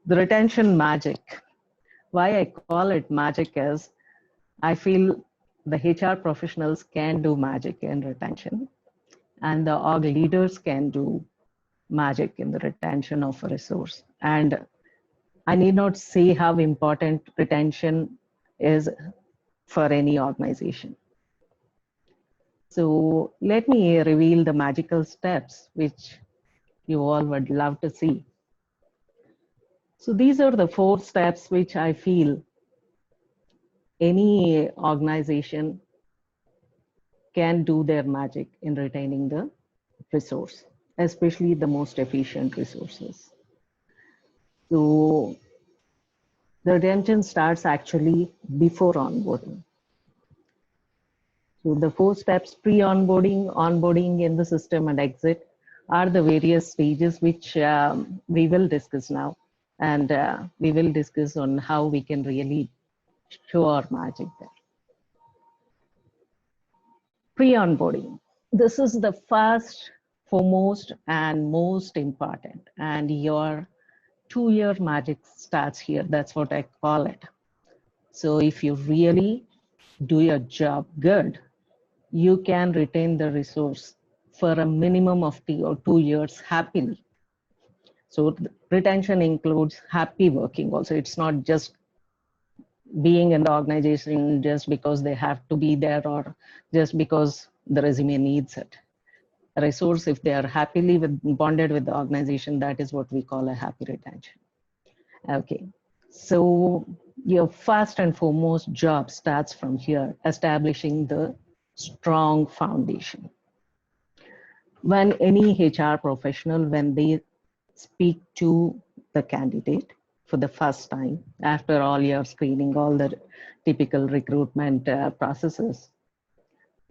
The retention magic. Why I call it magic is I feel the HR professionals can do magic in retention, and the org leaders can do magic in the retention of a resource. And I need not say how important retention is for any organization. So let me reveal the magical steps which you all would love to see. So these are the 4 steps which I feel any organization can do their magic in retaining the resource, especially the most efficient resources. So the retention starts actually before onboarding. So the 4 steps, pre-onboarding, onboarding in the system, and exit are the various stages which we will discuss now. And we will discuss on how we can really show our magic there. Pre-onboarding. This is the first, foremost, and most important. And your 2-year magic starts here. That's what I call it. So if you really do your job good, you can retain the resource for a minimum of 2 years happily. So retention includes happy working also. It's not just being in the organization just because they have to be there or just because the resume needs it. A resource, if they are happily bonded with the organization, that is what we call a happy retention. Okay, so your first and foremost job starts from here, establishing the strong foundation. When any HR professional, when they speak to the candidate for the first time, after all your screening, all the typical recruitment processes,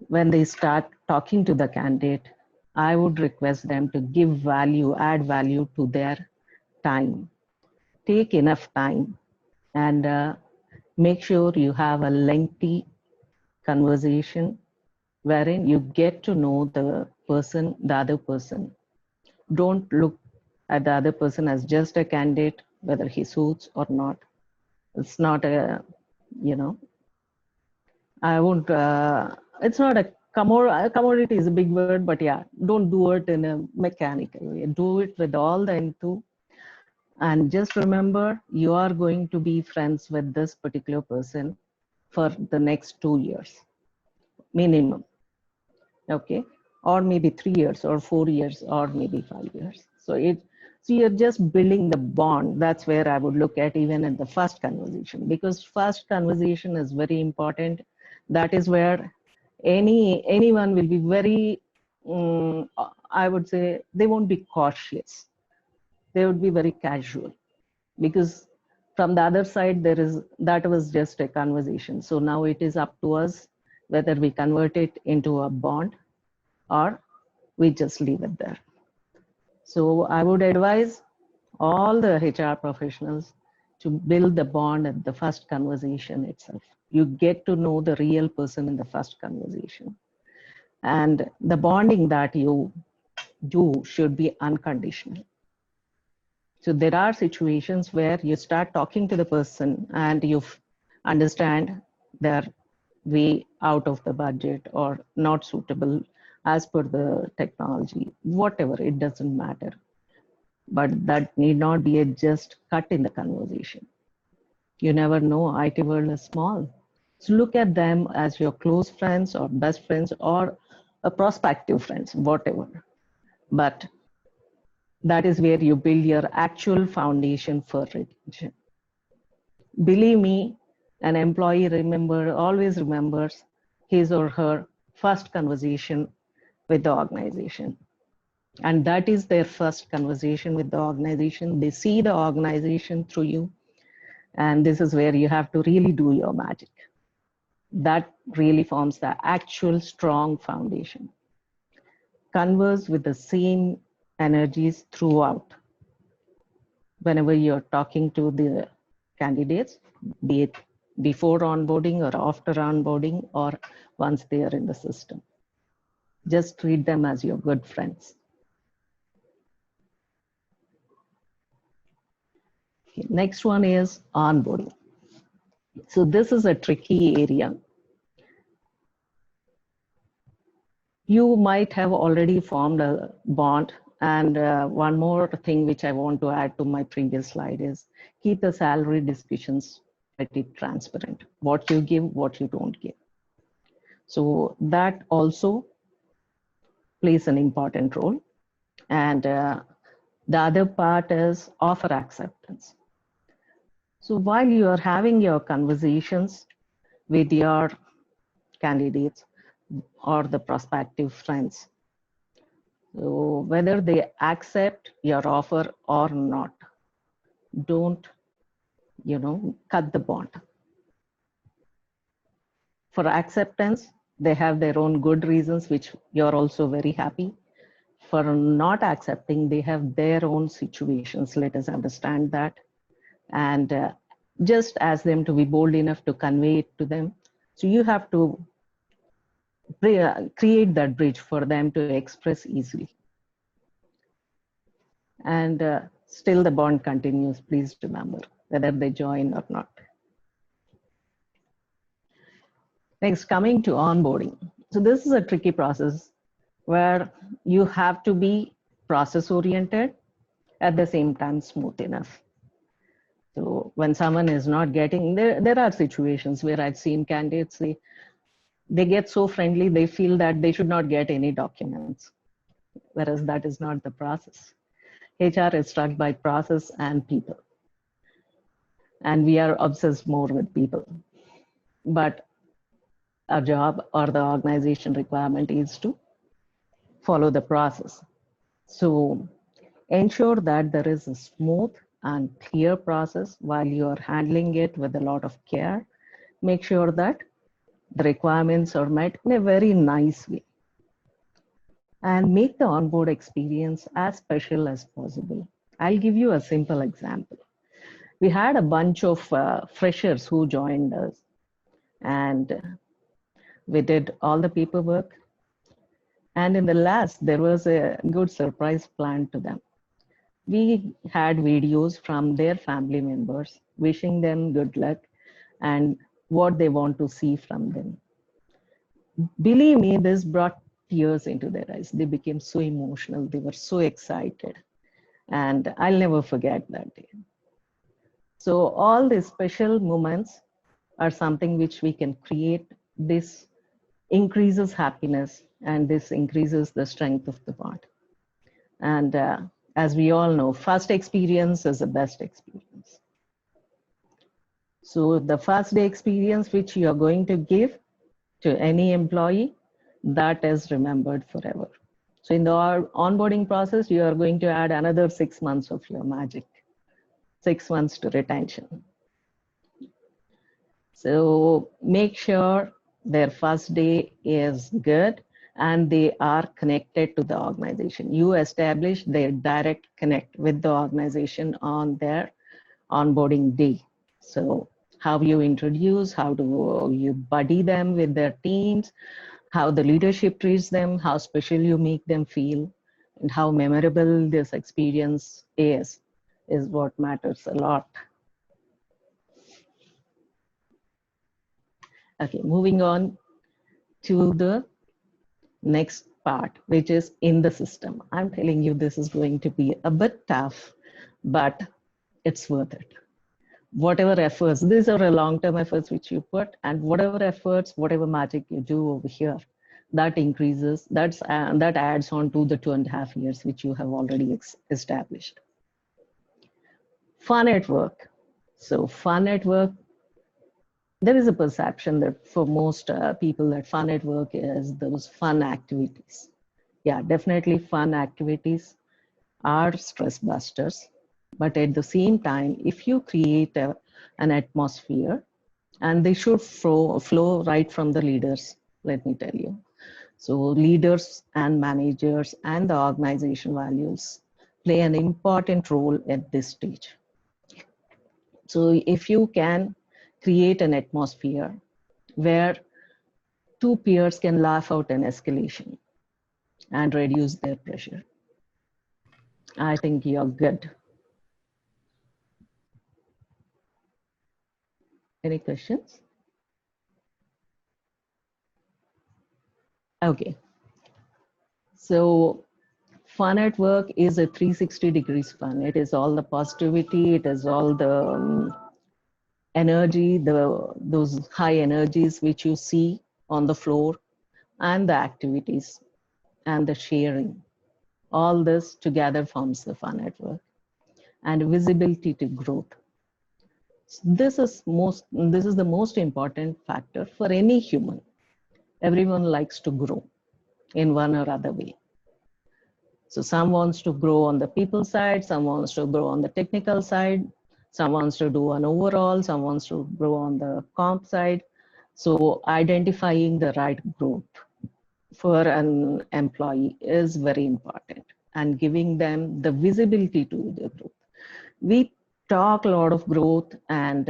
when they start talking to the candidate, I would request them to give value, add value to their time. Take enough time and make sure you have a lengthy conversation wherein you get to know the person, the other person. Don't look at the other person as just a candidate, whether he suits or not. It's not a, I won't, it's not a commodity is a big word, but yeah, don't do it in a mechanical way. Do it with all the into. And just remember, you are going to be friends with this particular person for the next 2 years, minimum. Okay, or maybe 3 years or 4 years or maybe 5 years. So you're just building the bond. That's where I would look at even in the first conversation, because first conversation is very important. That is where anyone will be very, I would say, they won't be cautious. They would be very casual, because from the other side, that was just a conversation. So now it is up to us whether we convert it into a bond or we just leave it there. So I would advise all the HR professionals to build the bond at the first conversation itself. You get to know the real person in the first conversation. And the bonding that you do should be unconditional. So there are situations where you start talking to the person and you understand they're way out of the budget or not suitable as per the technology, whatever, it doesn't matter. But that need not be a just cut in the conversation. You never know, IT world is small. So look at them as your close friends or best friends or a prospective friends, whatever. But that is where you build your actual foundation for retention. Believe me, an employee always remembers his or her first conversation with the organization. And that is their first conversation with the organization. They see the organization through you. And this is where you have to really do your magic. That really forms the actual strong foundation. Converse with the same energies throughout. Whenever you're talking to the candidates, be it before onboarding or after onboarding or once they are in the system. Just treat them as your good friends. Okay, next one is onboarding. So this is a tricky area. You might have already formed a bond. And one more thing which I want to add to my previous slide is keep the salary discussions pretty transparent. What you give, what you don't give. So that also plays an important role. And the other part is offer acceptance. So while you are having your conversations with your candidates or the prospective friends, so whether they accept your offer or not, don't, cut the bond. For acceptance, they have their own good reasons, which you're also very happy. For not accepting, they have their own situations. Let us understand that. And just ask them to be bold enough to convey it to them. So you have to create that bridge for them to express easily. And still the bond continues, please remember, whether they join or not. Next, coming to onboarding. So this is a tricky process where you have to be process oriented, at the same time smooth enough. So when someone is not getting, there are situations where I've seen candidates, they get so friendly, they feel that they should not get any documents, whereas that is not the process. HR is struck by process and people. And we are obsessed more with people. But our job or the organization requirement is to follow the process. So ensure that there is a smooth and clear process while you are handling it with a lot of care. Make sure that the requirements are met in a very nice way. And make the onboard experience as special as possible. I'll give you a simple example. We had a bunch of freshers who joined us, and we did all the paperwork. And in the last, there was a good surprise planned to them. We had videos from their family members wishing them good luck and what they want to see from them. Believe me, this brought tears into their eyes. They became so emotional. They were so excited. And I'll never forget that day. So all these special moments are something which we can create. This increases happiness and this increases the strength of the bond. And as we all know, first experience is the best experience. So the first day experience which you are going to give to any employee, that is remembered forever. So in the onboarding process, you are going to add another 6 months of your magic, 6 months to retention. So make sure their first day is good and they are connected to the organization. You establish their direct connect with the organization on their onboarding day. So how you introduce, how do you buddy them with their teams, how the leadership treats them, how special you make them feel, and how memorable this experience is what matters a lot. Okay, moving on to the next part, which is in the system. I'm telling you, this is going to be a bit tough, but it's worth it. Whatever efforts, these are long-term efforts which you put, and whatever efforts, whatever magic you do over here, that increases, that adds on to the 2.5 years which you have already established. Fun at work. So fun at work, there is a perception that for most people that fun at work is those fun activities. Yeah, definitely fun activities are stress busters. But at the same time, if you create an atmosphere, and they should flow right from the leaders, let me tell you. So leaders and managers and the organization values play an important role at this stage. So if you can create an atmosphere where two peers can laugh out an escalation and reduce their pressure, I think you're good. Any questions? Okay. So fun at work is a 360 degrees fun. It is all the positivity, it is all the energy, those high energies which you see on the floor, and the activities and the sharing. All this together forms the fun at work. And visibility to growth. This is the most important factor for any human. Everyone likes to grow in one or other way. So some wants to grow on the people side, some wants to grow on the technical side, some wants to do an overall, some wants to grow on the comp side. So identifying the right growth for an employee is very important, and giving them the visibility to the growth. We talk a lot of growth, and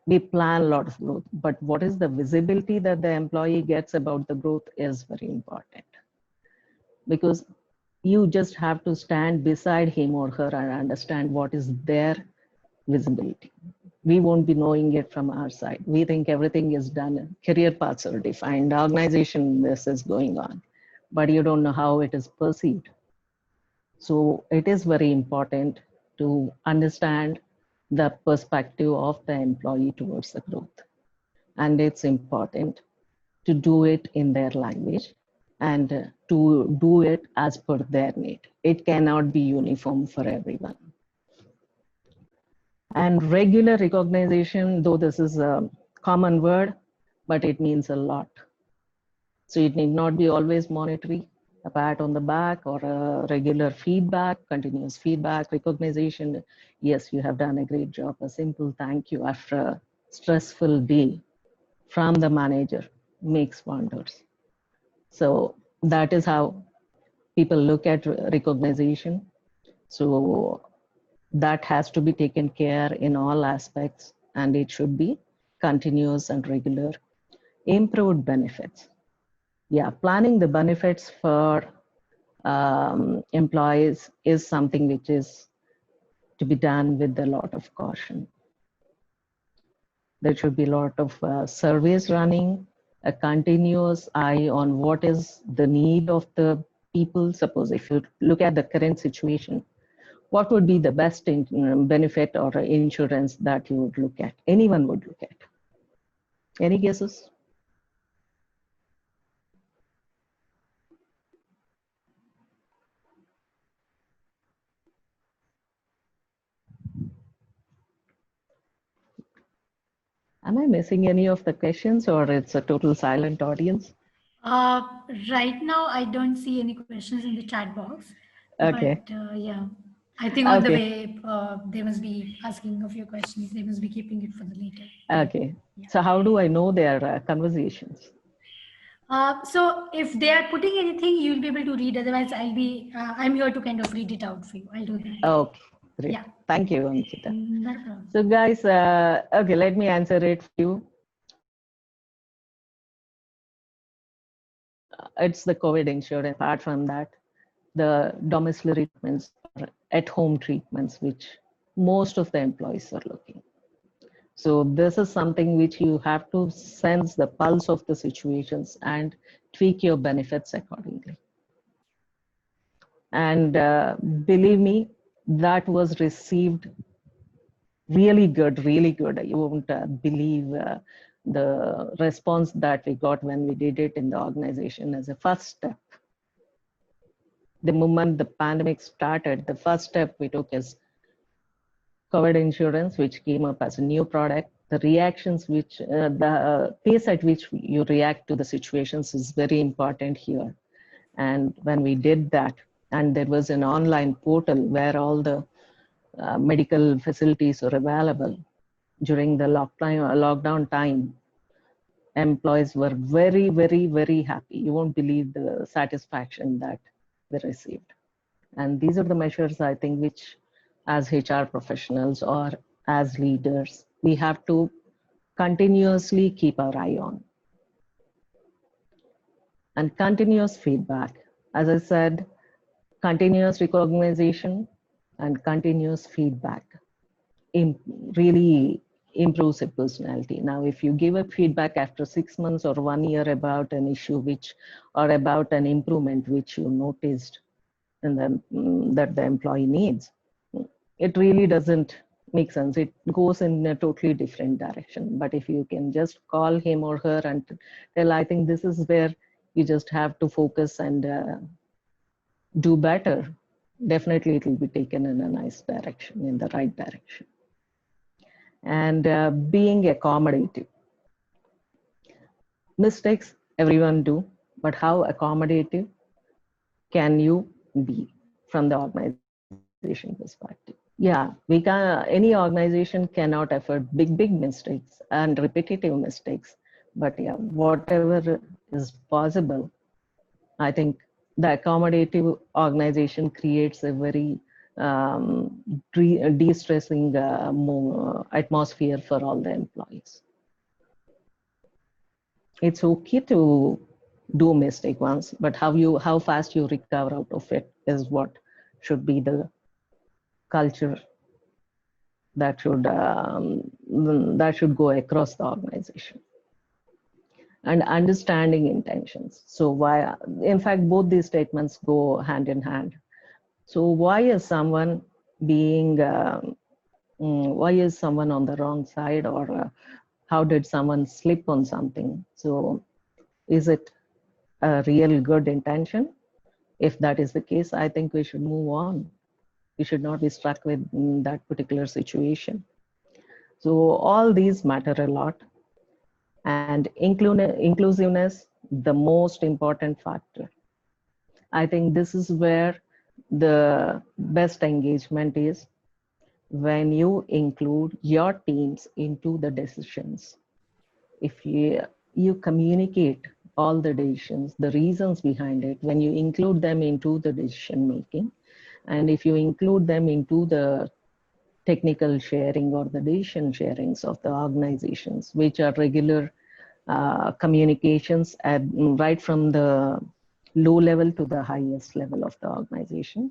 we plan a lot of growth, but what is the visibility that the employee gets about the growth is very important, because you just have to stand beside him or her and understand what is their visibility. We won't be knowing it from our side. We think everything is done, career paths are defined, organization, this is going on, but you don't know how it is perceived. So it is very important to understand the perspective of the employee towards the growth. And it's important to do it in their language and to do it as per their need. It cannot be uniform for everyone. And regular recognition, though this is a common word, but it means a lot. So it need not be always monetary, a pat on the back or a regular feedback, continuous feedback, recognition. Yes, you have done a great job. A simple thank you after a stressful day from the manager makes wonders. So that is how people look at recognition. So that has to be taken care in all aspects, and it should be continuous and regular. Improved benefits. Yeah, planning the benefits for employees is something which is to be done with a lot of caution. There should be a lot of surveys running, a continuous eye on what is the need of the people. Suppose if you look at the current situation, what would be the best benefit or insurance that you would look at? Anyone would look at. Any guesses? Am I missing any of the questions, or it's a total silent audience? Right now, I don't see any questions in the chat box. Okay. But yeah, I think on the way, they must be asking a few questions. They must be keeping it for the later. Okay. Yeah. So how do I know their conversations? So if they are putting anything, you'll be able to read. Otherwise, I'm here to kind of read it out for you. I'll do that. Okay, great. Yeah. Thank you, Ankita. Not a problem. So guys, okay, let me answer it for you. It's the COVID insurance. Apart from that, the domiciliary treatments or at-home treatments, which most of the employees are looking. So this is something which you have to sense the pulse of the situations and tweak your benefits accordingly. And believe me, that was received really good, really good. You won't believe the response that we got when we did it in the organization as a first step. The moment the pandemic started, the first step we took is COVID insurance, which came up as a new product. The reactions, the pace at which you react to the situations is very important here. And when we did that, and there was an online portal where all the medical facilities are available during the lockdown time, employees were very, very, very happy. You won't believe the satisfaction that they received. And these are the measures, I think, which as HR professionals or as leaders, we have to continuously keep our eye on. And continuous feedback. As I said, continuous recognition and continuous feedback really improves a personality. Now, if you give a feedback after 6 months or 1 year about an issue or about an improvement which you noticed and that the employee needs, it really doesn't make sense. It goes in a totally different direction. But if you can just call him or her and tell, I think this is where you just have to focus and do better, definitely it will be taken in a nice direction, in the right direction. And being accommodative. Mistakes everyone do, but how accommodative can you be from the organization perspective? Yeah, any organization cannot afford big mistakes and repetitive mistakes, but yeah, whatever is possible, I think the accommodative organization creates a very de-stressing atmosphere for all the employees. It's okay to do a mistake once, but how fast you recover out of it is what should be the culture that should go across the organization. And understanding intentions. So why, in fact, both these statements go hand in hand. So why is someone why is someone on the wrong side, or how did someone slip on something? So is it a real good intention? If that is the case, I think we should move on. We should not be stuck with that particular situation. So all these matter a lot. And inclusiveness, the most important factor. I think this is where the best engagement is, when you include your teams into the decisions. If you communicate all the decisions, the reasons behind it, when you include them into the decision making, and if you include them into the technical sharing or the decision sharings of the organizations, which are regular communications right from the low level to the highest level of the organization,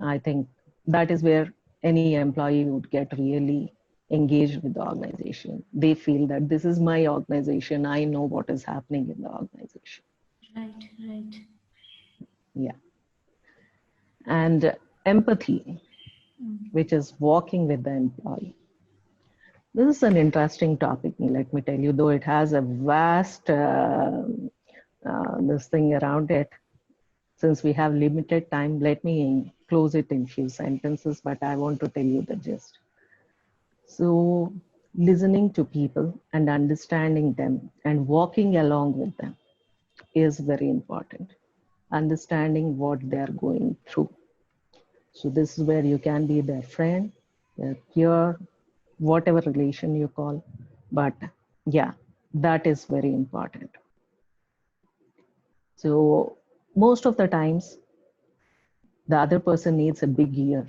I think that is where any employee would get really engaged with the organization. They feel that this is my organization. I know what is happening in the organization. Right. Yeah. And empathy, which is walking with the employee. This is an interesting topic, let me tell you, though it has a vast this thing around it. Since we have limited time, let me close it in few sentences, but I want to tell you the gist. So listening to people and understanding them and walking along with them is very important. Understanding what they're going through. So this is where you can be their friend, their peer, whatever relation you call. But yeah, that is very important. So most of the times, the other person needs a big ear.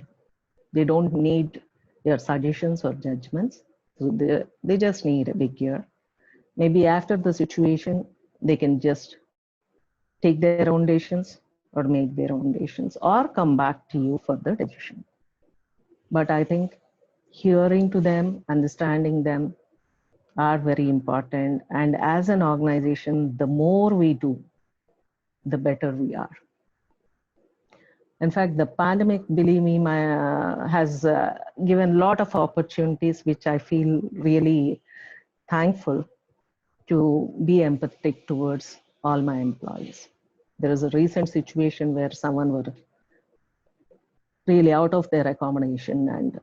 They don't need your suggestions or judgments. So they just need a big ear. Maybe after the situation, they can just take their own decisions or make their own decisions or come back to you for the decision. But I think hearing to them, understanding them are very important. And as an organization, the more we do, the better we are. In fact, the pandemic, believe me, has given a lot of opportunities, which I feel really thankful to be empathetic towards all my employees. There was a recent situation where someone were really out of their accommodation, and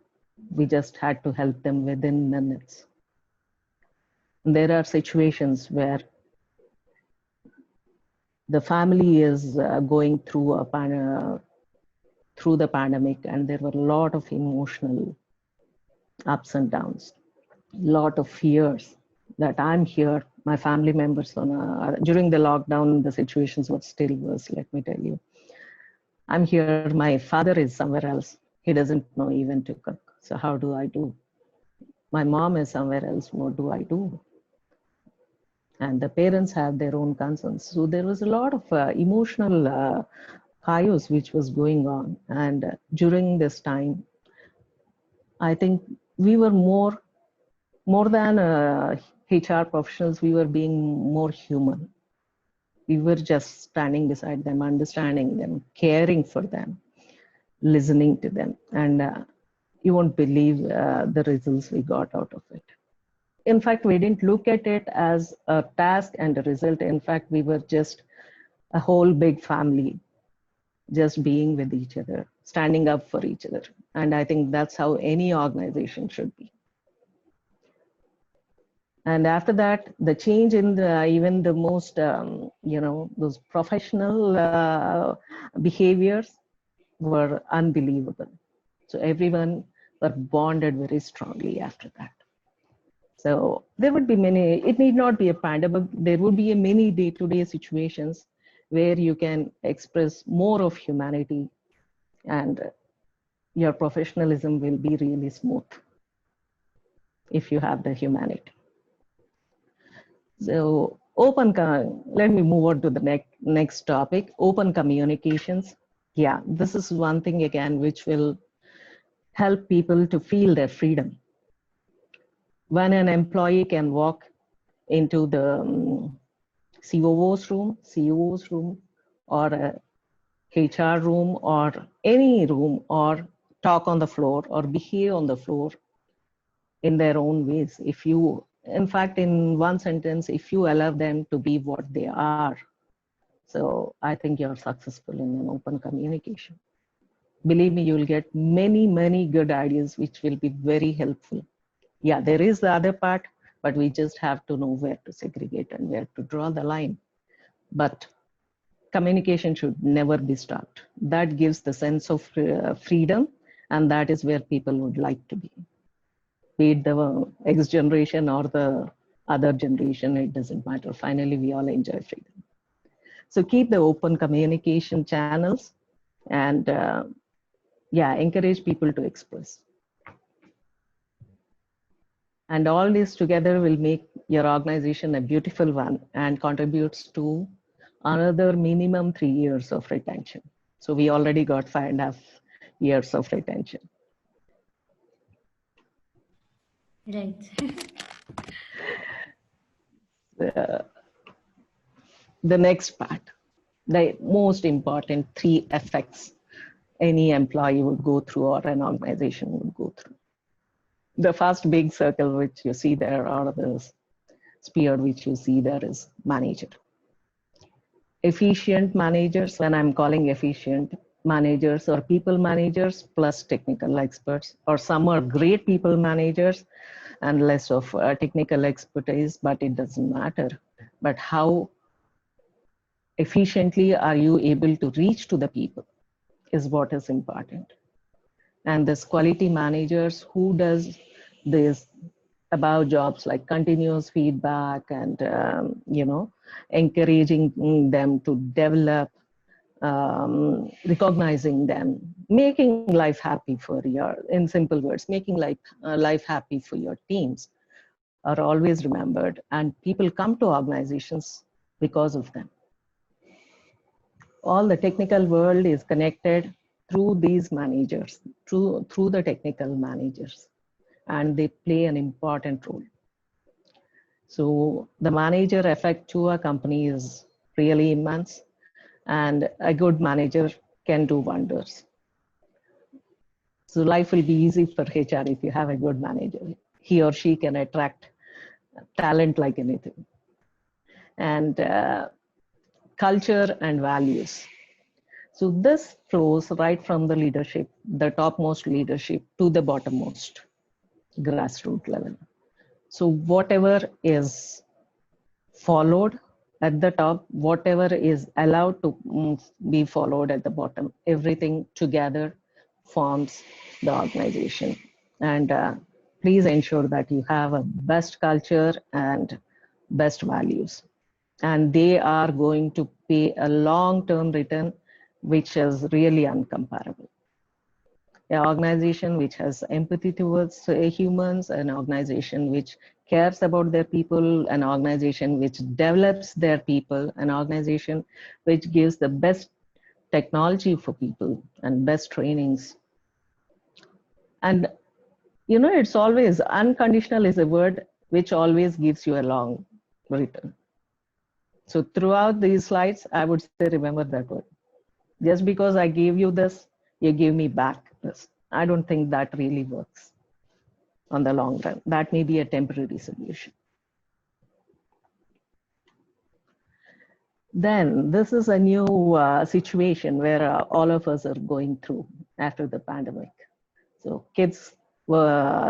we just had to help them within minutes. And there are situations where the family is going through through the pandemic, and there were a lot of emotional ups and downs, a lot of fears that I'm here, my family members during the lockdown, the situations were still worse, let me tell you. I'm here, my father is somewhere else. He doesn't know even to cook. So how do I do? My mom is somewhere else. What do I do? And the parents have their own concerns. So there was a lot of emotional chaos which was going on. And during this time, I think we were more more than HR professionals, we were being more human. We were just standing beside them, understanding them, caring for them, listening to them. And you won't believe the results we got out of it. In fact, we didn't look at it as a task and a result. In fact, we were just a whole big family, just being with each other, standing up for each other. And I think that's how any organization should be. And after that, the change in even the most, those professional behaviors were unbelievable. So everyone were bonded very strongly after that. So there would be many, it need not be a pandemic, there would be a many day-to-day situations where you can express more of humanity and your professionalism will be really smooth if you have the humanity. So let me move on to the next topic, open communications. Yeah, this is one thing again, which will help people to feel their freedom. When an employee can walk into the COO's room, CEO's room, or a HR room, or any room, or talk on the floor, or behave on the floor in their own ways. If you, in fact, in one sentence, if you allow them to be what they are, so I think you're successful in an open communication. Believe me, you'll get many, many good ideas, which will be very helpful. Yeah, there is the other part, but we just have to know where to segregate and where to draw the line. But communication should never be stopped. That gives the sense of freedom, and that is where people would like to be. Be it the X generation or the other generation, it doesn't matter. Finally, we all enjoy freedom. So keep the open communication channels and encourage people to express. And all this together will make your organization a beautiful one and contributes to another minimum 3 years of retention. So we already got 5.5 years of retention. Right. The next part, the most important 3 effects any employee would go through or an organization would go through. The first big circle which you see there, or the sphere which you see there, is manager. Efficient managers, when I'm calling efficient managers, or people managers plus technical experts, or some are great people managers and less of technical expertise, but it doesn't matter. But how efficiently are you able to reach to the people is what is important. And this quality managers who does this about jobs like continuous feedback and encouraging them to develop, recognizing them, making life happy for your, in simple words, making life happy for your teams are always remembered, and people come to organizations because of them. All the technical world is connected through these managers, through the technical managers, and they play an important role. So the manager effect to a company is really immense, and a good manager can do wonders. So life will be easy for HR if you have a good manager. He or she can attract talent like anything. And culture and values. So this flows right from the leadership, the topmost leadership, to the bottommost grassroots level. So whatever is followed at the top, whatever is allowed to be followed at the bottom, everything together forms the organization. And please ensure that you have a best culture and best values. And they are going to pay a long-term return, which is really uncomparable. An organization which has empathy towards humans, an organization which cares about their people, an organization which develops their people, an organization which gives the best technology for people and best trainings. And It's always unconditional is a word which always gives you a long return. So throughout these slides, I would say remember that word. Just because I gave you this, you give me back this. I don't think that really works on the long run. That may be a temporary solution. Then this is a new situation where all of us are going through after the pandemic. So kids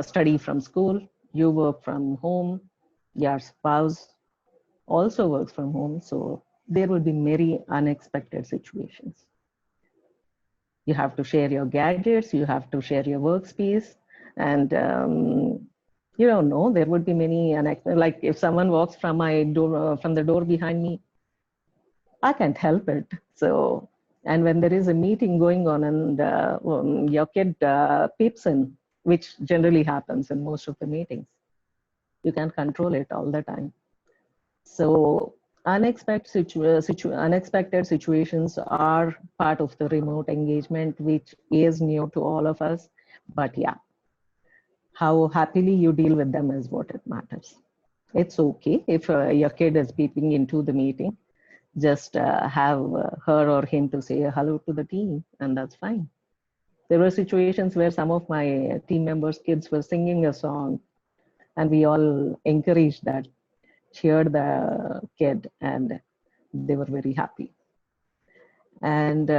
study from school, you work from home, your spouse also works from home. So there will be many unexpected situations. You have to share your gadgets, you have to share your workspace, and you don't know, there would be many unexpected, like if someone walks from my door, from the door behind me, I can't help it. So, and when there is a meeting going on and your kid peeps in, which generally happens in most of the meetings, you can't control it all the time. So unexpected situations are part of the remote engagement, which is new to all of us. But yeah, how happily you deal with them is what it matters. It's okay if your kid is peeping into the meeting, just have her or him to say hello to the team, and that's fine. There were situations where some of my team members' kids were singing a song, and we all encouraged that, cheered the kid, and they were very happy. And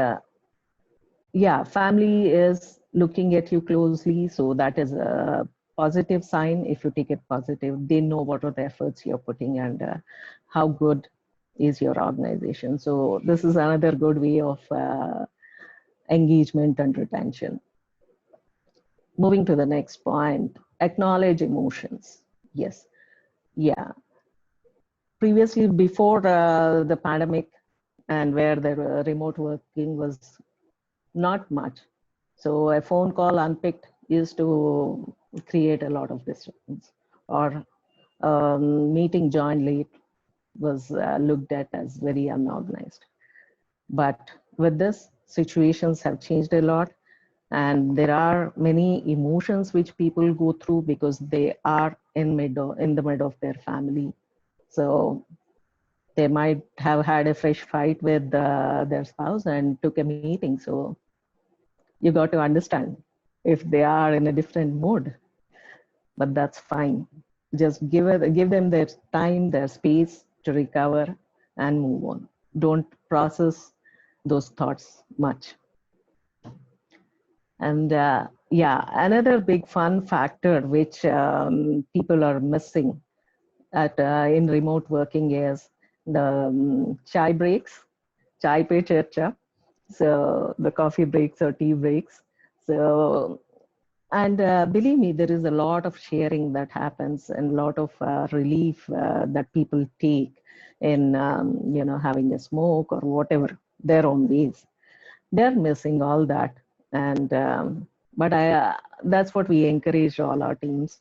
yeah, family is looking at you closely, so that is a positive sign. If you take it positive, they know what are the efforts you're putting and how good is your organization. So this is another good way of engagement and retention. Moving to the next point, acknowledge emotions. Yes, yeah. Previously, before the pandemic, and where the remote working was not much, so a phone call unpicked used to create a lot of disturbance, or meeting joined late was looked at as very unorganized. But with this, situations have changed a lot, and there are many emotions which people go through because they are in the mid of their family. So they might have had a fresh fight with their spouse and took a meeting. So you got to understand if they are in a different mood, but that's fine. Just give them their time, their space to recover and move on. Don't process those thoughts much. And yeah, another big fun factor which people are missing in remote working is the chai breaks, chai pe charcha. So the coffee breaks or tea breaks. So, and believe me, there is a lot of sharing that happens and a lot of relief that people take in, having a smoke or whatever, their own ways. They're missing all that. And, but that's what we encourage all our teams.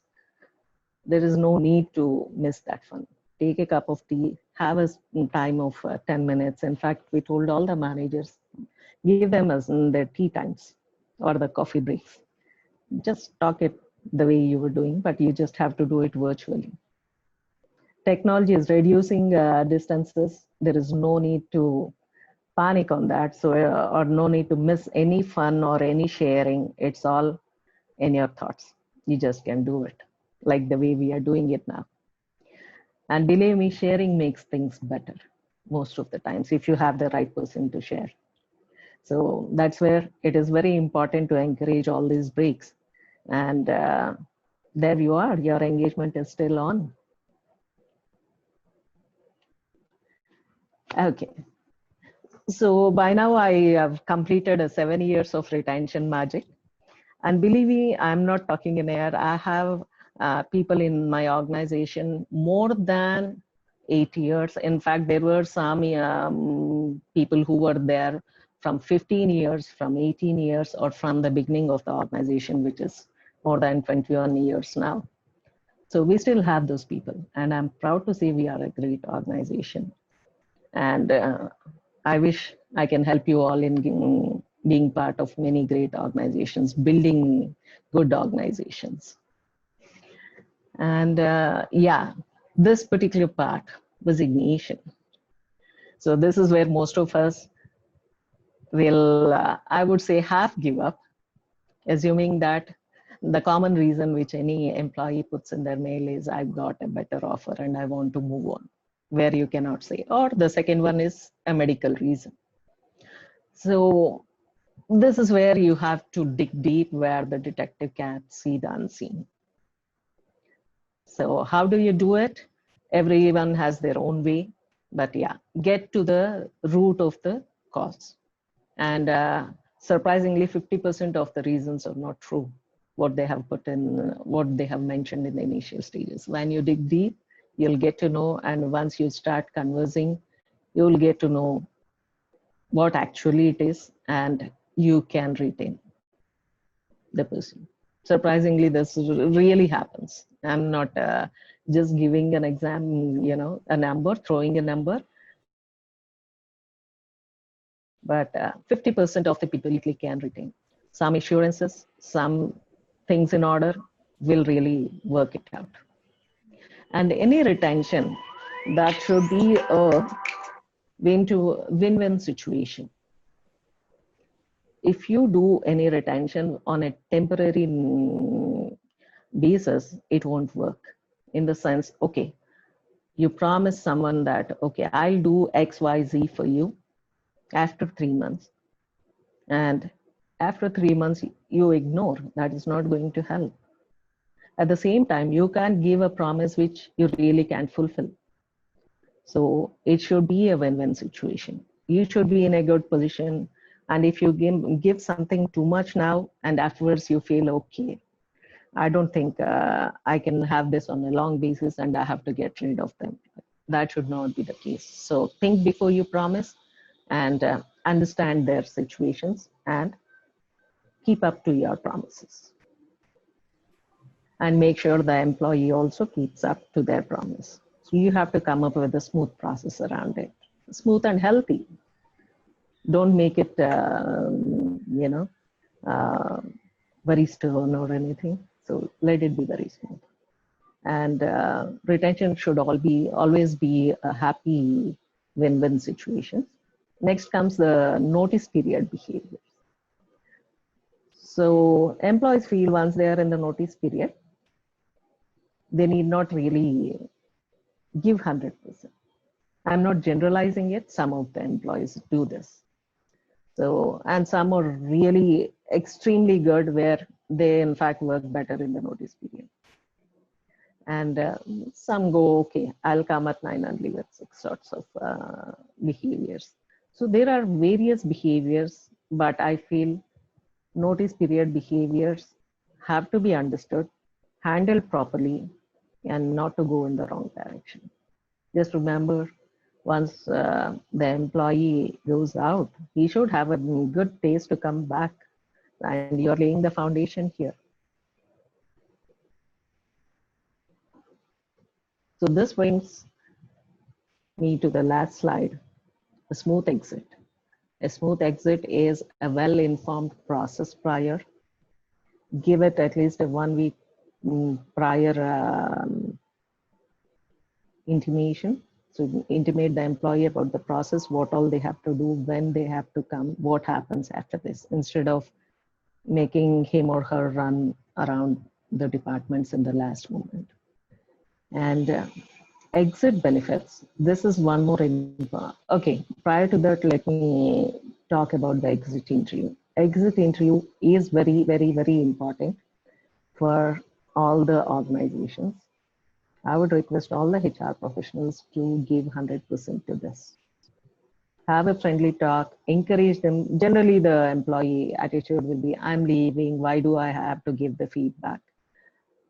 There is no need to miss that fun. Take a cup of tea, have a time of 10 minutes. In fact, we told all the managers, give them as in their tea times or the coffee breaks. Just talk it the way you were doing, but you just have to do it virtually. Technology is reducing distances. There is no need to panic on that. So, or no need to miss any fun or any sharing. It's all in your thoughts. You just can do it like the way we are doing it now. And believe me, sharing makes things better most of the times if you have the right person to share. So that's where it is very important to encourage all these breaks. And there you are, your engagement is still on. Okay. So by now I have completed 7 years of retention magic. And believe me, I'm not talking in air. I have people in my organization more than 8 years. In fact, there were some people who were there from 15 years, from 18 years, or from the beginning of the organization, which is more than 21 years now. So we still have those people. And I'm proud to say we are a great organization. And I wish I can help you all in being part of many great organizations, building good organizations. And yeah, this particular part, resignation. So this is where most of us will, I would say, half give up, assuming that the common reason which any employee puts in their mail is, I've got a better offer and I want to move on, where you cannot say. Or the second one is a medical reason. So this is where you have to dig deep, where the detective can't see the unseen. So how do you do it? Everyone has their own way, but yeah, get to the root of the cause. And surprisingly, 50% of the reasons are not true, what they have put in, what they have mentioned in the initial stages. When you dig deep, you'll get to know, and once you start conversing, you'll get to know what actually it is, and you can retain the person. Surprisingly, this really happens. I'm not just giving an exam, you know, a number, throwing a number, but 50% of the people can retain. Some assurances, some things in order will really work it out. And any retention, that should be a win-win situation. If you do any retention on a temporary basis, it won't work. In the sense, okay, you promise someone that, okay, I'll do X, Y, Z for you after 3 months. And after 3 months, you ignore. That is not going to help. At the same time, you can't give a promise which you really can't fulfill. So it should be a win-win situation. You should be in a good position. And if you give something too much now, and afterwards you feel, okay, I don't think I can have this on a long basis and I have to get rid of them. That should not be the case. So think before you promise, and understand their situations and keep up to your promises. And make sure the employee also keeps up to their promise. So you have to come up with a smooth process around it, smooth and healthy. Don't make it, you know, very stern or anything. So let it be very smooth. And retention should always be a happy win-win situation. Next comes the notice period behavior. So employees feel once they are in the notice period, they need not really give 100%. I'm not generalizing it. Some of the employees do this. So, and some are really extremely good where they in fact work better in the notice period. And some go, okay, I'll come at 9 and leave at 6, sorts of behaviors. So there are various behaviors, but I feel notice period behaviors have to be understood, handled properly, and not to go in the wrong direction. Just remember, once the employee goes out, he should have a good taste to come back, and you're laying the foundation here. So this brings me to the last slide, a smooth exit. A smooth exit is a well-informed process prior. Give it at least a 1 week prior intimation. So intimate the employee about the process, what all they have to do, when they have to come, what happens after this, instead of making him or her run around the departments in the last moment. And exit benefits. This is one more. Okay, prior to that, let me talk about the exit interview. Exit interview is very, very, very important for all the organizations. I would request all the HR professionals to give 100% to this. Have a friendly talk, encourage them. Generally, the employee attitude will be, I'm leaving, why do I have to give the feedback?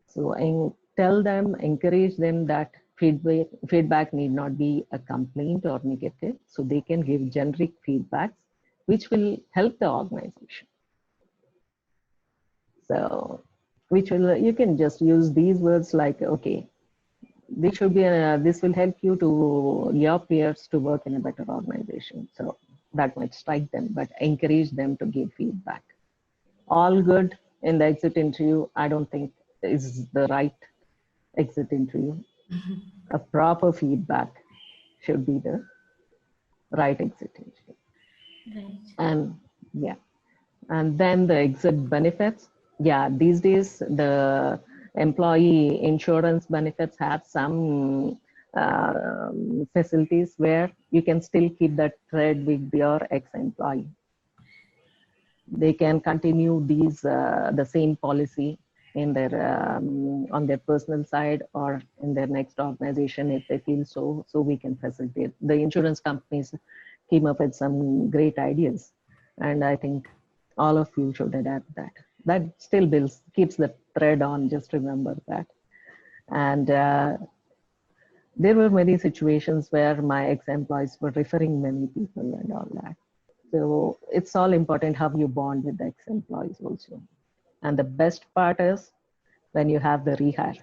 So tell them, encourage them that feedback need not be a complaint or negative. So they can give generic feedbacks, which will help the organization. So, you can just use these words like, okay, this should be, this will help you to your peers to work in a better organization. So that might strike them, but encourage them to give feedback. All good in the exit interview, I don't think is the right exit interview. A proper feedback should be the right exit interview. Right. And yeah, and then the exit benefits. Yeah, these days the employee insurance benefits have some facilities where you can still keep that thread with your ex-employee. They can continue these the same policy in their on their personal side or in their next organization if they feel so. So we can facilitate. The insurance companies came up with some great ideas, and I think all of you should adapt that. That still builds keeps the thread on. Just remember that. And there were many situations where my ex-employees were referring many people and all that. So it's all important how you bond with the ex-employees also. And the best part is when you have the rehire.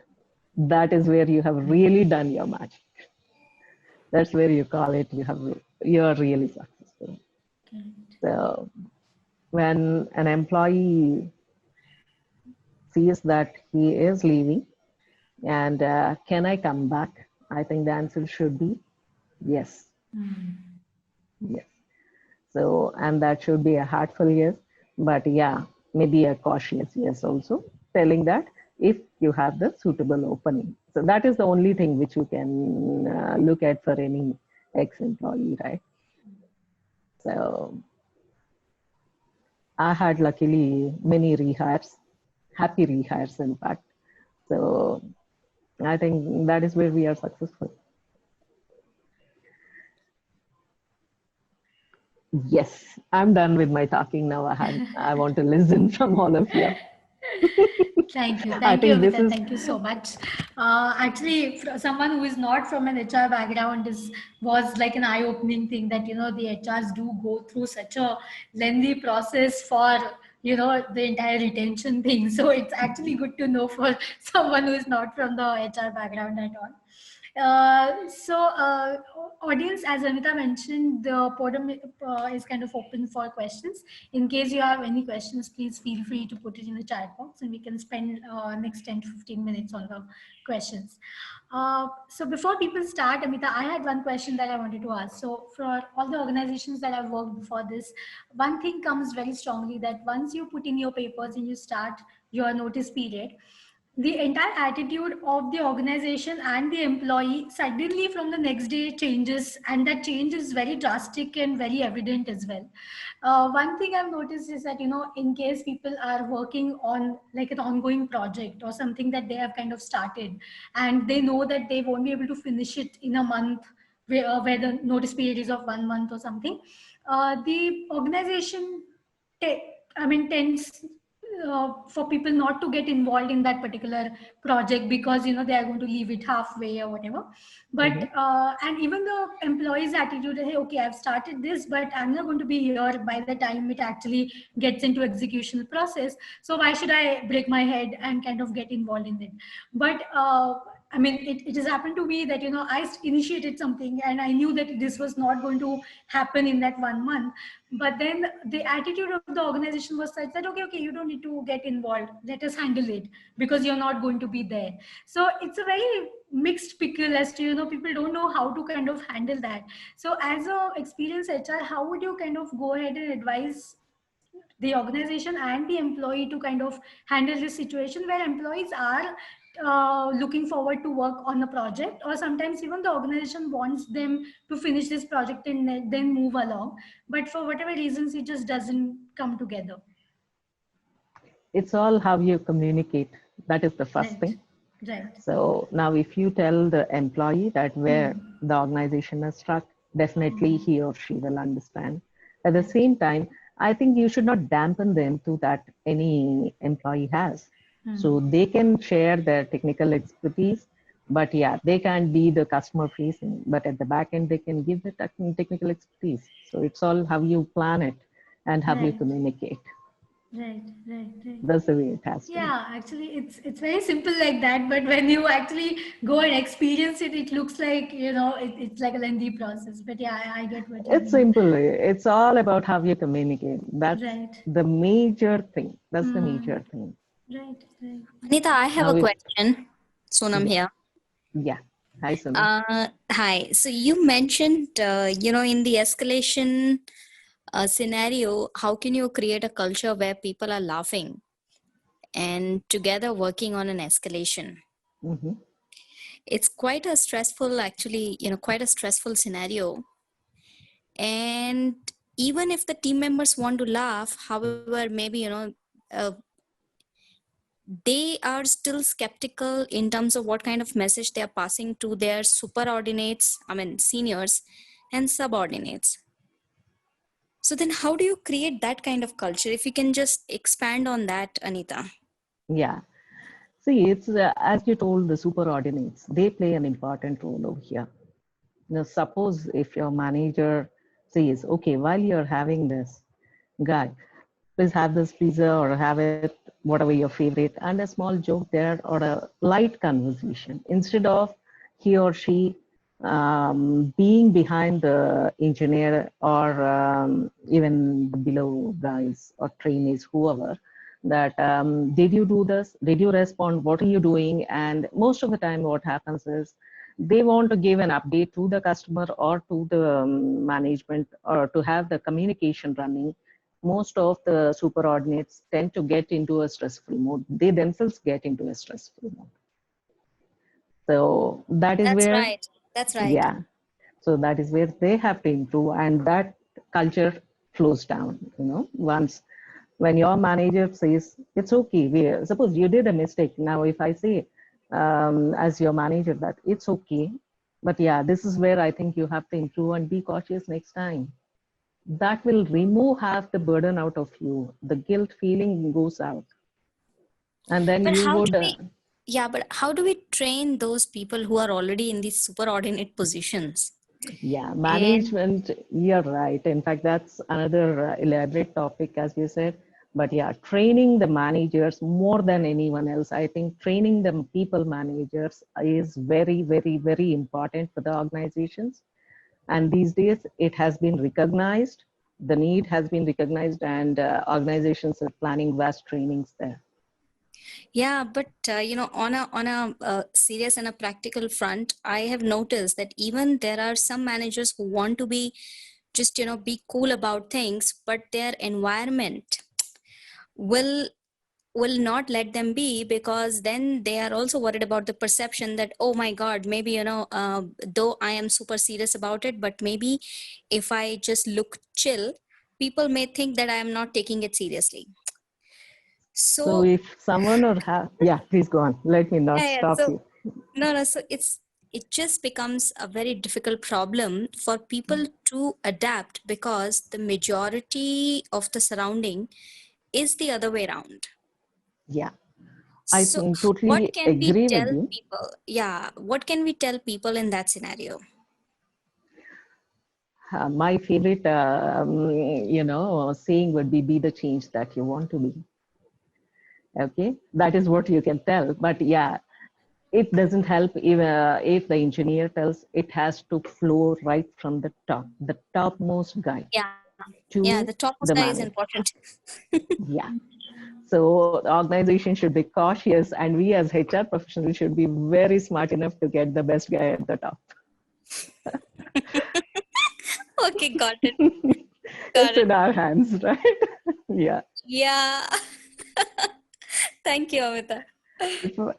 That is where you have really done your magic. That's where you call it you're really successful. So when an employee sees that he is leaving and can I come back? I think the answer should be yes. Yes. So, and that should be a heartful yes, but yeah, maybe a cautious yes also, telling that if you have the suitable opening. So that is the only thing which you can look at for any ex-employee, right? So I had luckily many rehires, happy rehires in fact. So I think that is where we are successful. Yes, I'm done with my talking now. I want to listen from all of you. Thank you, Amita. Thank you so much. Actually, someone who is not from an HR background was like an eye-opening thing that the HRs do go through such a lengthy process for the entire retention thing. So it's actually good to know for someone who is not from the HR background at all. Audience, as Amita mentioned, the podium is kind of open for questions. In case you have any questions, please feel free to put it in the chat box and we can spend next 10 to 15 minutes on the questions. So before people start, Amita, I had one question that I wanted to ask. So for all the organizations that I've worked before this, one thing comes very strongly that once you put in your papers and you start your notice period, the entire attitude of the organization and the employee suddenly from the next day changes, and that change is very drastic and very evident as well. One thing I've noticed is that in case people are working on like an ongoing project or something that they have kind of started and they know that they won't be able to finish it in a month where the notice period is of 1 month or something, the organization tends for people not to get involved in that particular project because they are going to leave it halfway or whatever. But and even the employees' attitude is, hey, okay, I've started this, but I'm not going to be here by the time it actually gets into execution process. So why should I break my head and kind of get involved in it? But it has happened to me that I initiated something and I knew that this was not going to happen in that 1 month. But then the attitude of the organization was such that okay, you don't need to get involved. Let us handle it because you're not going to be there. So it's a very mixed pickle as to people don't know how to kind of handle that. So as a experienced HR, how would you kind of go ahead and advise the organization and the employee to kind of handle this situation where employees are looking forward to work on a project, or sometimes even the organization wants them to finish this project and then move along, but for whatever reasons it just doesn't come together? It's all how you communicate. That is the first thing. Right. So now if you tell the employee that where the organization is stuck, definitely he or she will understand. At the same time, I think you should not dampen the enthusiasm that any employee has. So they can share their technical expertise, but yeah, they can't be the customer facing, but at the back end, they can give the technical expertise. So it's all how you plan it and how you communicate. Right. That's the way it has to be. Yeah, actually it's very simple like that, but when you actually go and experience it, it looks like it's like a lengthy process. But yeah, I get what you mean. It's simple. It's all about how you communicate. That's the major thing. That's the major thing. Right. Anita, I have a question. Sonam here. Yeah. Hi, Sonam. Hi. So you mentioned, in the escalation scenario, how can you create a culture where people are laughing and together working on an escalation? Mm-hmm. It's quite a stressful, actually, quite a stressful scenario. And even if the team members want to laugh, however, maybe, they are still skeptical in terms of what kind of message they are passing to their superordinates, seniors and subordinates. So then how do you create that kind of culture? If you can just expand on that, Anita. Yeah. See, it's as you told, the superordinates, they play an important role over here. Now, suppose if your manager says, okay, while you're having this, guy, please have this pizza or have it, whatever your favorite, and a small joke there or a light conversation. Instead of he or she being behind the engineer or even the below guys or trainees, whoever, that did you do this? Did you respond? What are you doing? And most of the time, what happens is they want to give an update to the customer or to the management or to have the communication running. Most of the superordinates tend to get into a stressful mode. They themselves get into a stressful mode. So that is That's where, right. That's right. yeah. So that is where they have to improve, and that culture flows down. Once when your manager says it's okay, suppose you did a mistake. Now, if I say as your manager that it's okay, but yeah, this is where I think you have to improve and be cautious next time. That will remove half the burden out of you. The guilt feeling goes out. And then But you how do would, we, but how do we train those people who are already in these superordinate positions? yeah, And management, you're right. In fact, that's another elaborate topic, as you said. But yeah, training the managers more than anyone else. I think training the people managers is very, very, very important for the organizations. And these days, it has been recognized. The need has been recognized, and organizations are planning vast trainings there. yeah, but on a serious and a practical front, I have noticed that even there are some managers who want to be just be cool about things, but their environment will not let them be, because then they are also worried about the perception that, oh my god, maybe though I am super serious about it, but maybe if I just look chill, people may think that I am not taking it seriously. So So if someone or have, yeah, please go on. Let me not yeah, stop so you. no, so it just becomes a very difficult problem for people to adapt, because the majority of the surrounding is the other way around. Yeah, I So what totally can we agree with tell you. people? Yeah, what can we tell people in that scenario? My favorite, saying would be the change that you want to be. Okay, that is what you can tell. But yeah, it doesn't help if the engineer tells it has to flow right from the topmost guy Yeah, the to topmost the guy is manager. important. Yeah. So the organization should be cautious, and we as HR professionals should be very smart enough to get the best guy at the top. Okay, got it. It's in our hands, right? Yeah. Yeah. Thank you, Amita.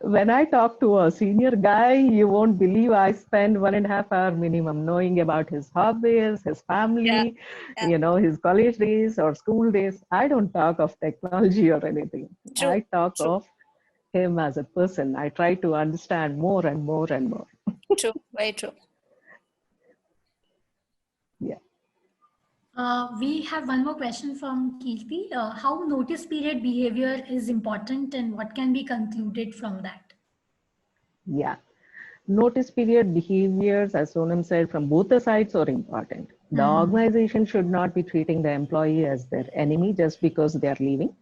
When I talk to a senior guy, you won't believe I spend 1.5 hours minimum knowing about his hobbies, his family, his college days or school days. I don't talk of technology or anything. True. I talk True. of him as a person. I try to understand more and more and more. True. Very true. Yeah. We have one more question from Kirti. How notice period behavior is important and what can be concluded from that? Yeah. Notice period behaviors, as Sonam said, from both the sides are important. The organization should not be treating the employee as their enemy just because they are leaving.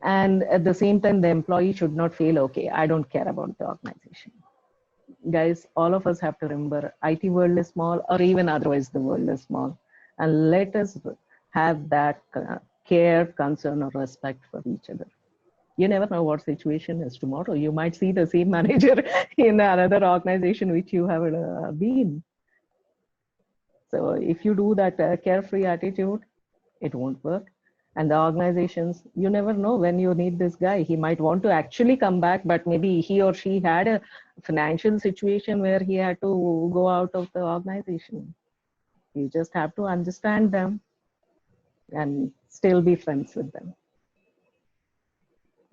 And at the same time, the employee should not feel, okay, I don't care about the organization. Guys, all of us have to remember IT world is small, or even otherwise the world is small. And let us have that care, concern, or respect for each other. You never know what situation is tomorrow. You might see the same manager in another organization which you have been. So if you do that carefree attitude, it won't work. And the organizations, you never know when you need this guy. He might want to actually come back, but maybe he or she had a financial situation where he had to go out of the organization. You just have to understand them and still be friends with them.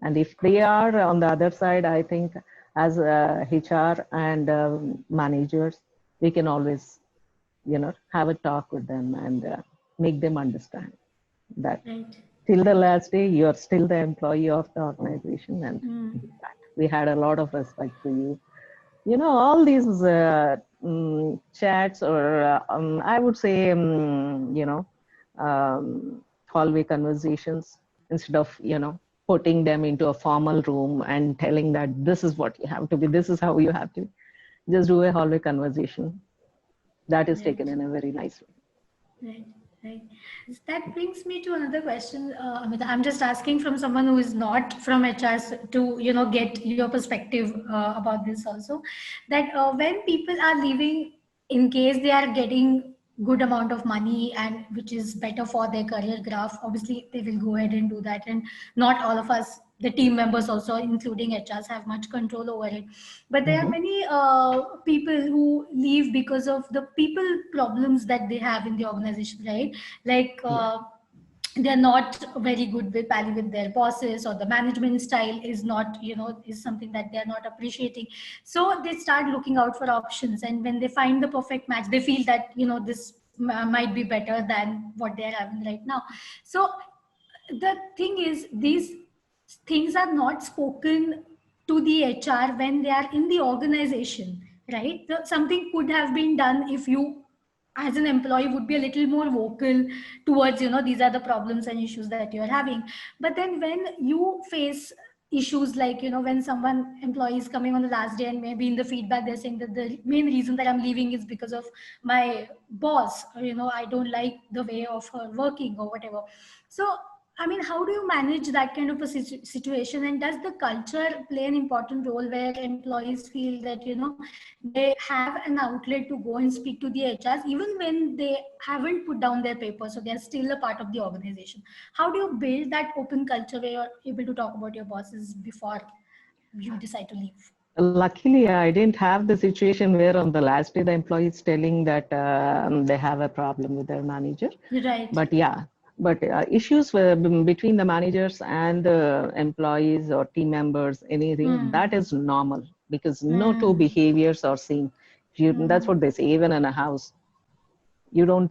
And if they are on the other side, I think as HR and managers, we can always, have a talk with them and make them understand that till the last day, you're still the employee of the organization. And we had a lot of respect for you. All these chats or I would say, hallway conversations, instead of, putting them into a formal room and telling that this is what you have to be, this is how you have to, just do a hallway conversation. That is taken in a very nice way. Right. That brings me to another question, Amita. I'm just asking from someone who is not from HR to, get your perspective about this also. That when people are leaving, in case they are getting good amount of money and which is better for their career graph, obviously they will go ahead and do that. And not all of us, the team members also, including HRs, have much control over it. But there are many people who leave because of the people problems that they have in the organization, right? Like they're not very good with pally with their bosses, or the management style is not, is something that they're not appreciating. So they start looking out for options. And when they find the perfect match, they feel that, this might be better than what they're having right now. So the thing is, these things are not spoken to the HR when they are in the organization, right? Something could have been done if you as an employee would be a little more vocal towards, these are the problems and issues that you're having. But then when you face issues like, when someone employee is coming on the last day and maybe in the feedback they're saying that the main reason that I'm leaving is because of my boss, or, I don't like the way of her working or whatever. So I mean, how do you manage that kind of a situation? And does the culture play an important role where employees feel that, they have an outlet to go and speak to the HRs, even when they haven't put down their papers, so they're still a part of the organization? How do you build that open culture where you're able to talk about your bosses before you decide to leave? Luckily, I didn't have the situation where on the last day the employee is telling that they have a problem with their manager. Right. But yeah. But issues between the managers and the employees or team members, anything, that is normal, because no two behaviors are same. That's what they say, even in a house. You don't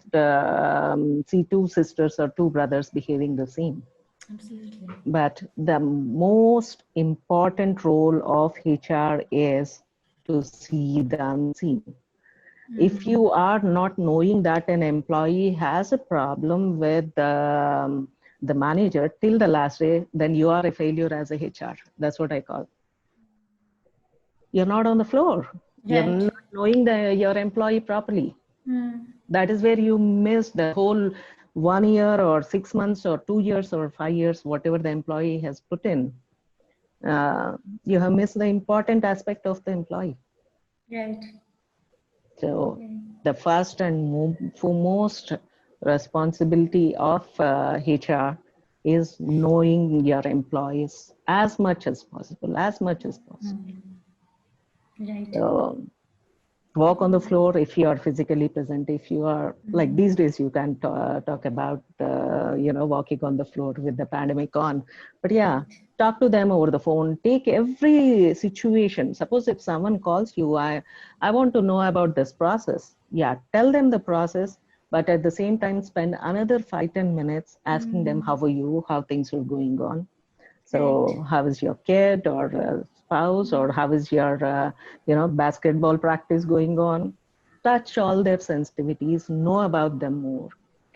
see two sisters or two brothers behaving the same. Absolutely. But the most important role of HR is to see the unseen. If you are not knowing that an employee has a problem with the manager till the last day, then you are a failure as a HR. That's what I call. You're not on the floor. Right. You're not knowing your employee properly. That is where you miss the whole 1 year or 6 months or 2 years or 5 years, whatever the employee has put in. You have missed the important aspect of the employee. Right. So the first and foremost responsibility of HR is knowing your employees as much as possible, Right. So walk on the floor if you are physically present. If you are like these days, you can talk about, walking on the floor with the pandemic on. But yeah, talk to them over the phone. Take every situation. Suppose if someone calls you, I want to know about this process. Yeah, tell them the process, but at the same time, spend another 5-10 minutes asking them, how are you, how things are going on. So how is your kid or spouse, or how is your, basketball practice going on? Touch all their sensitivities, know about them more.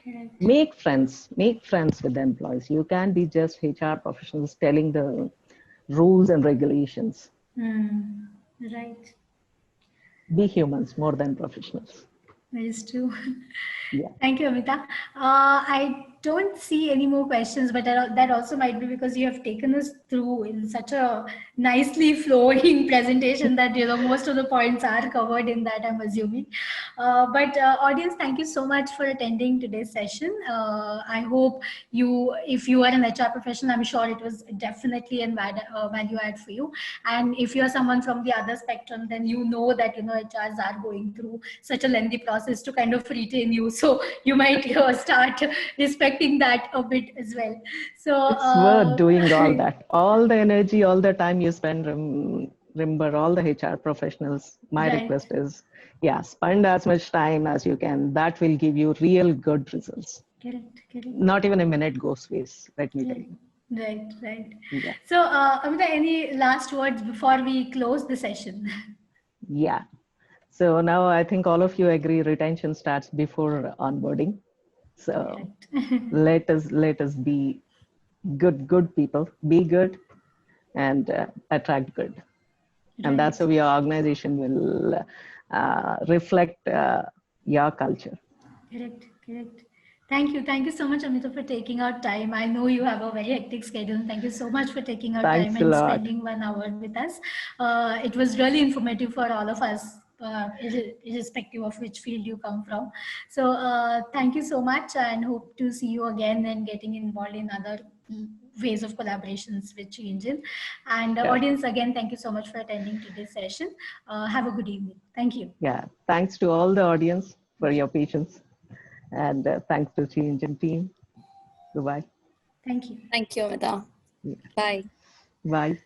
Correct. Make friends with the employees. You can't be just HR professionals telling the rules and regulations. Right. Be humans more than professionals. That is true. Yeah. Thank you, Amita. I don't see any more questions, but that also might be because you have taken us through in such a nicely flowing presentation that most of the points are covered in that, I'm assuming. But audience, thank you so much for attending today's session. I hope if you are an HR professional, I'm sure it was definitely a value add for you. And if you're someone from the other spectrum, then that HRs are going through such a lengthy process to kind of retain you. So you might start respecting that a bit as well. So it's worth doing all that. All the energy, all the time you spend, remember all the HR professionals. My Right. request is, spend as much time as you can. That will give you real good results. Correct. Not even a minute goes waste, let me tell you. Right. Yeah. So, Amita, any last words before we close the session? Yeah. So now I think all of you agree retention starts before onboarding. So let us be good people, be good and attract good. And that's how your organization will reflect your culture. Correct. Thank you so much, Amita, for taking out time. I know you have a very hectic schedule. Thank you so much for taking out Thanks time a and lot. spending 1 hour with us. It was really informative for all of us, irrespective of which field you come from. So thank you so much, and hope to see you again and getting involved in other ways of collaborations with Change-In. And audience, again, thank you so much for attending today's session. Have a good evening. Thank you. Yeah, thanks to all the audience for your patience. And thanks to Change-In team. Goodbye. Thank you. Thank you, Amita. Yeah. Bye. Bye.